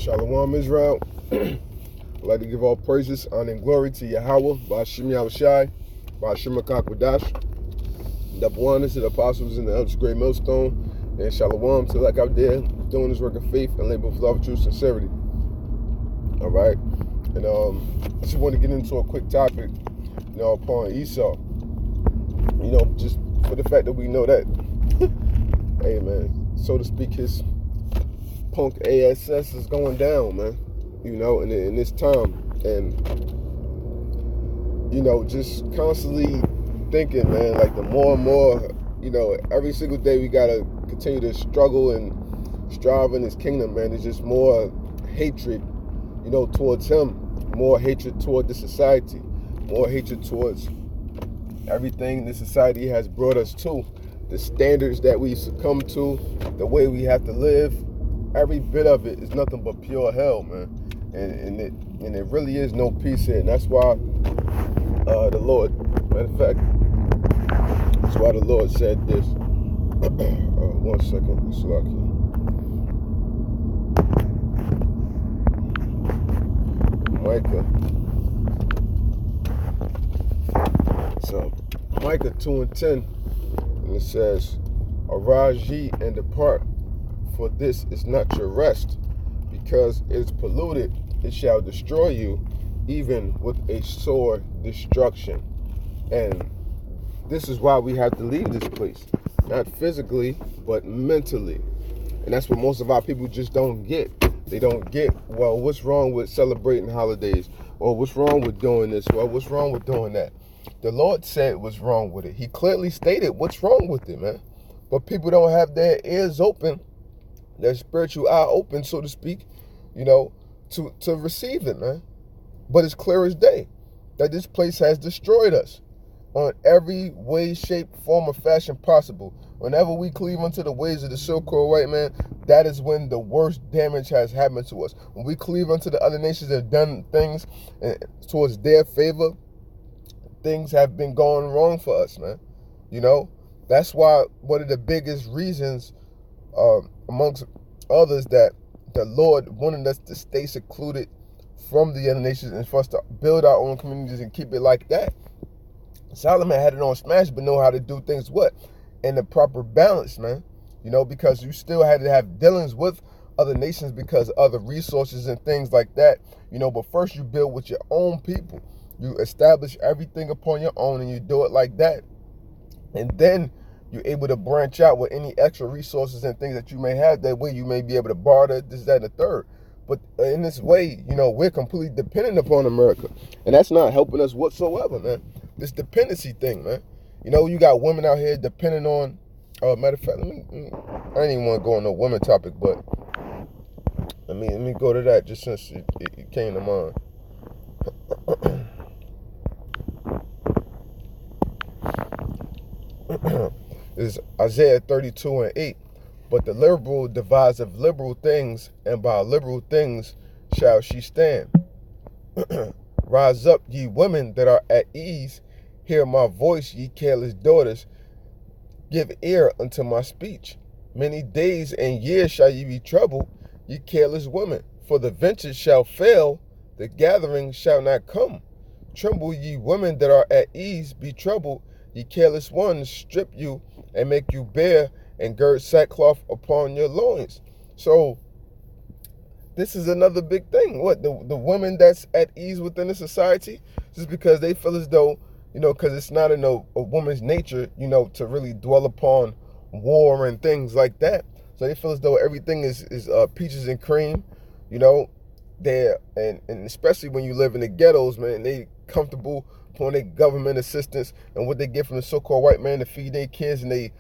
Shalom, Israel. I'd like to give all praises, honor, and glory to Yahweh, Ba'ashem Yahushai, Ba'ashem HaKakwadash. Double honors to the apostles and the elders, great millstone, and shalom to like out there doing this work of faith and labor with love, true sincerity. All right, and I just want to get into a quick topic, upon Esau. Just for the fact that we know that, hey man, so to speak, his punk ass is going down, man. In this time, and just constantly thinking, man, like the more and more, every single day we gotta continue to struggle and strive in this kingdom, man. There's just more hatred, towards him, more hatred toward the society, more hatred towards everything this society has brought us to, the standards that we succumb to, the way we have to live. Every bit of it is nothing but pure hell, man. And it really is no peace here. And that's why the Lord, matter of fact, that's why the Lord said this. 1 second, Slaki. Micah. So, Micah 2:10, and it says, "Arise ye and depart, for this is not your rest, because it is polluted, it shall destroy you, even with a sore destruction." And this is why we have to leave this place, not physically, but mentally. And that's what most of our people just don't get. They don't get, well, what's wrong with celebrating holidays? Or what's wrong with doing this? Well, what's wrong with doing that? The Lord said what's wrong with it. He clearly stated what's wrong with it, man. But people don't have their ears open, their spiritual eye open, so to speak, to receive it, man. But it's clear as day that this place has destroyed us on every way, shape, form, or fashion possible. Whenever we cleave unto the ways of the so-called white man, that is when the worst damage has happened to us. When we cleave unto the other nations that have done things towards their favor, things have been going wrong for us, man. That's why one of the biggest reasons, amongst others, that the Lord wanted us to stay secluded from the other nations and for us to build our own communities and keep it like that. Solomon had it on smash, but know how to do things in the proper balance, man. Because you still had to have dealings with other nations because of other resources and things like that. But first you build with your own people. You establish everything upon your own and you do it like that. And then you're able to branch out with any extra resources and things that you may have. That way you may be able to barter this, that, and the third. But in this way, we're completely dependent upon America. And that's not helping us whatsoever, man. This dependency thing, man. You got women out here depending on, matter of fact, I didn't even want to go on no women topic, but let me go to that just since it came to mind. This is Isaiah 32:8. "But the liberal deviseth liberal things, and by liberal things shall she stand. Rise up, ye women that are at ease, hear my voice, ye careless daughters, give ear unto my speech. Many days and years shall ye be troubled, ye careless women, for the venture shall fail, the gathering shall not come. Tremble, ye women that are at ease, be troubled, ye careless ones, strip you and make you bare, and gird sackcloth upon your loins." So this is another big thing. What, the women that's at ease within the society, just because they feel as though, because it's not in a woman's nature, to really dwell upon war and things like that. So they feel as though everything is peaches and cream, They're, and especially when you live in the ghettos, man, they comfortable upon their government assistance and what they get from the so-called white man to feed their kids, and they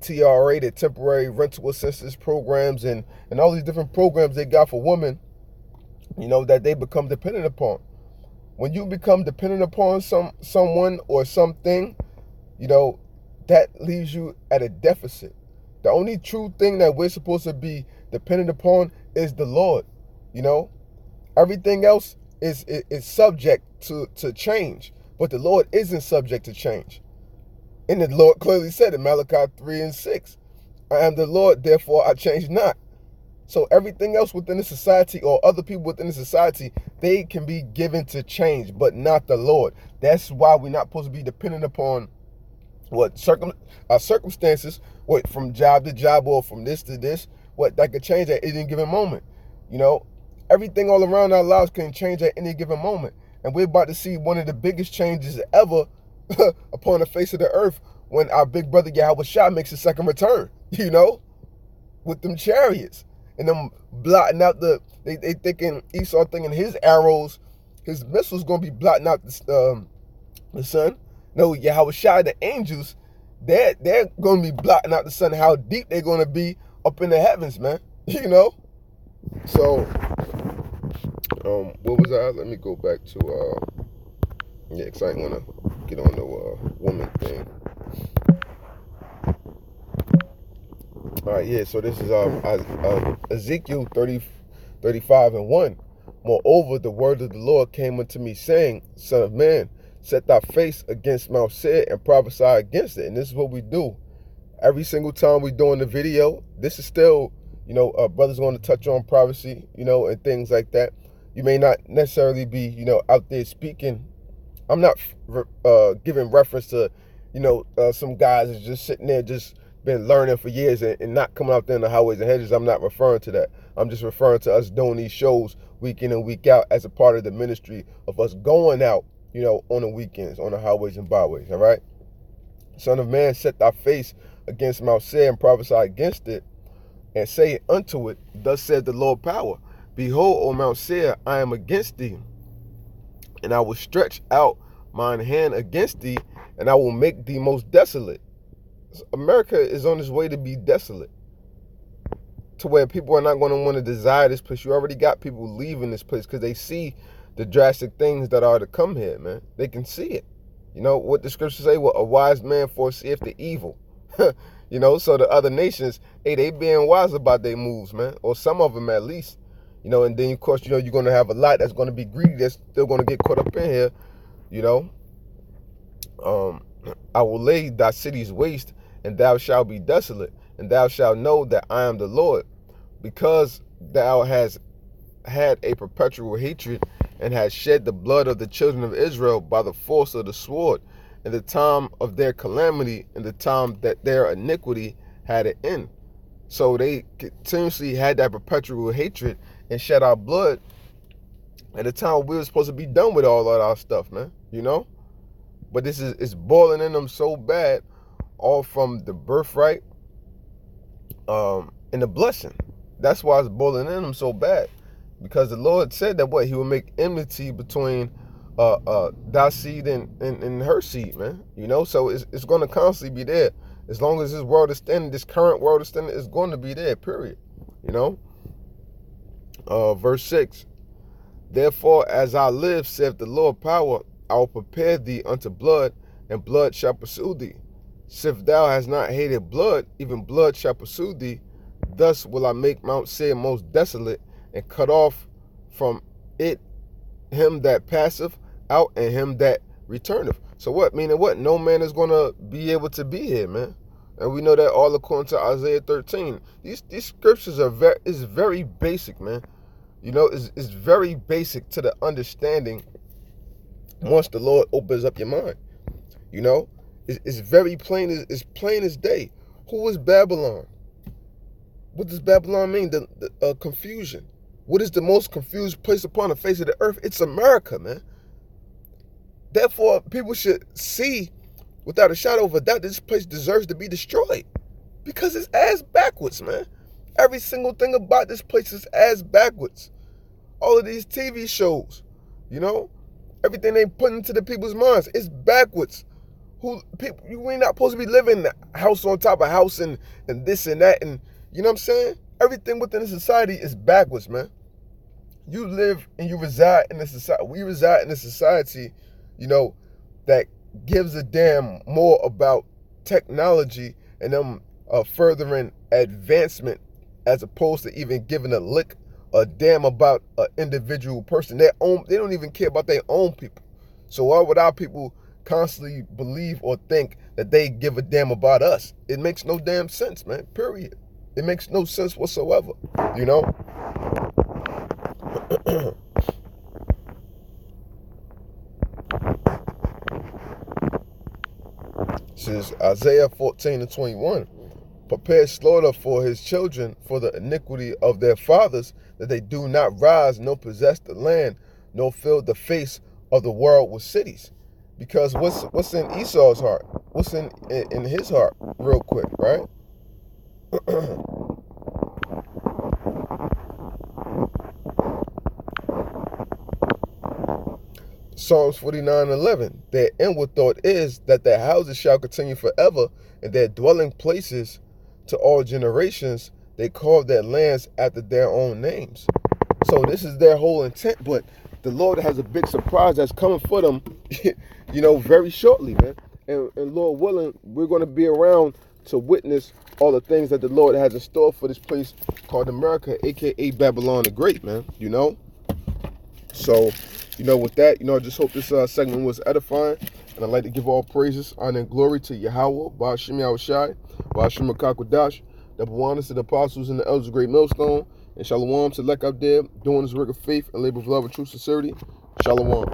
TRA, the temporary rental assistance programs, and all these different programs they got for women, that they become dependent upon. When you become dependent upon someone or something, that leaves you at a deficit. The only true thing that we're supposed to be dependent upon is the Lord. Everything else is subject to change, but the Lord isn't subject to change. And the Lord clearly said in Malachi 3:6, "I am the Lord, therefore I change not." So everything else within the society or other people within the society, they can be given to change, but not the Lord. That's why we're not supposed to be dependent upon what circumstances, what from job to job or from this to this, what that could change at any given moment. You know, everything all around our lives can change at any given moment. And we're about to see one of the biggest changes ever upon the face of the earth when our big brother Yahweh Shah makes his second return, you know, with them chariots and them blotting out they thinking, Esau thinking his arrows, his missiles going to be blotting out the sun. No, Yahweh Shah, the angels, they're going to be blotting out the sun, how deep they're going to be up in the heavens, man, you know. So, what was I? Let me go back to, yeah, because I ain't want to get on the woman thing. All right, yeah, so this is Ezekiel 35:1. Moreover, the word of the Lord came unto me, saying, Son of man, set thy face against Mount Seir and prophesy against it. And this is what we do. Every single time we're doing the video, this is still, you know, brothers going to touch on prophecy, you know, and things like that. You may not necessarily be, you know, out there speaking. I'm not giving reference to, you know, some guys that's just sitting there just been learning for years and not coming out there in the highways and hedges. I'm not referring to that. I'm just referring to us doing these shows week in and week out as a part of the ministry of us going out, you know, on the weekends, on the highways and byways, all right? Son of man, set thy face against Mount Seir and prophesy against it, and say unto it, thus said the Lord power, behold, O Mount Seir, I am against thee, and I will stretch out mine hand against thee, and I will make thee most desolate. America is on its way to be desolate, to where people are not going to want to desire this place. You already got people leaving this place because they see the drastic things that are to come here, man. They can see it. You know what the scriptures say? Well, a wise man foreseeth the evil. You know, so the other nations, hey, they being wise about their moves, man, or some of them at least. You know, and then of course, you know, you're going to have a lot that's going to be greedy, that's still going to get caught up in here. You know, I will lay thy cities waste, and thou shalt be desolate, and thou shalt know that I am the Lord, because thou hast had a perpetual hatred, and hast shed the blood of the children of Israel by the force of the sword, in the time of their calamity, in the time that their iniquity had an end. So they continuously had that perpetual hatred and shed our blood at the time we were supposed to be done with all of our stuff, man, you know? But this is, it's boiling in them so bad, all from the birthright and the blessing. That's why it's boiling in them so bad. Because the Lord said that what? He will make enmity between thy seed and her seed, man. You know, so it's going to constantly be there. As long as this world is standing, this current world is standing, it's going to be there, period. You know? Verse 6. Therefore, as I live, saith the Lord power, I will prepare thee unto blood, and blood shall pursue thee. If thou hast not hated blood, even blood shall pursue thee. Thus will I make Mount Seir most desolate, and cut off from it him that passeth out and him that returneth. So what? Meaning what? No man is going to be able to be here, man. And we know that all according to Isaiah 13. These scriptures are very basic, man. You know, it's very basic to the understanding once the Lord opens up your mind. You know, it's very plain, it's plain as day. Who is Babylon? What does Babylon mean? The confusion. What is the most confused place upon the face of the earth? It's America, man. Therefore, people should see without a shadow of a doubt this place deserves to be destroyed. Because it's ass backwards, man. Every single thing about this place is ass backwards. All of these TV shows, you know, everything they put into the people's minds, it's backwards. We ain't not supposed to be living house on top of house and this and that, and you know what I'm saying? Everything within the society is backwards, man. You live and you reside in a society. We reside in a society, you know, that gives a damn more about technology and them furthering advancement as opposed to even giving a damn about an individual person. They don't even care about their own people. So why would our people constantly believe or think that they give a damn about us? It makes no damn sense, man. Period. It makes no sense whatsoever, you know? This is Isaiah 14:21. Prepare slaughter for his children for the iniquity of their fathers, that they do not rise, nor possess the land, nor fill the face of the world with cities. Because what's in Esau's heart? What's in his heart? Real quick, right? Psalms 49:11. Their inward thought is that their houses shall continue forever, and their dwelling places to all generations. They call their lands after their own names. So this is their whole intent, but the Lord has a big surprise that's coming for them, very shortly, man. And Lord willing, we're going to be around to witness all the things that the Lord has in store for this place called America, aka Babylon the Great, man. So, with that, I just hope this segment was edifying. And I'd like to give all praises, honor, and glory to Yahweh, Ba'ashim Yahushai, Ba'ashim Akakwadash, the Bawanas to the apostles and the elders of Great Millstone, and Shalom to Lek out there, doing this work of faith and labor of love and true sincerity. Shalom.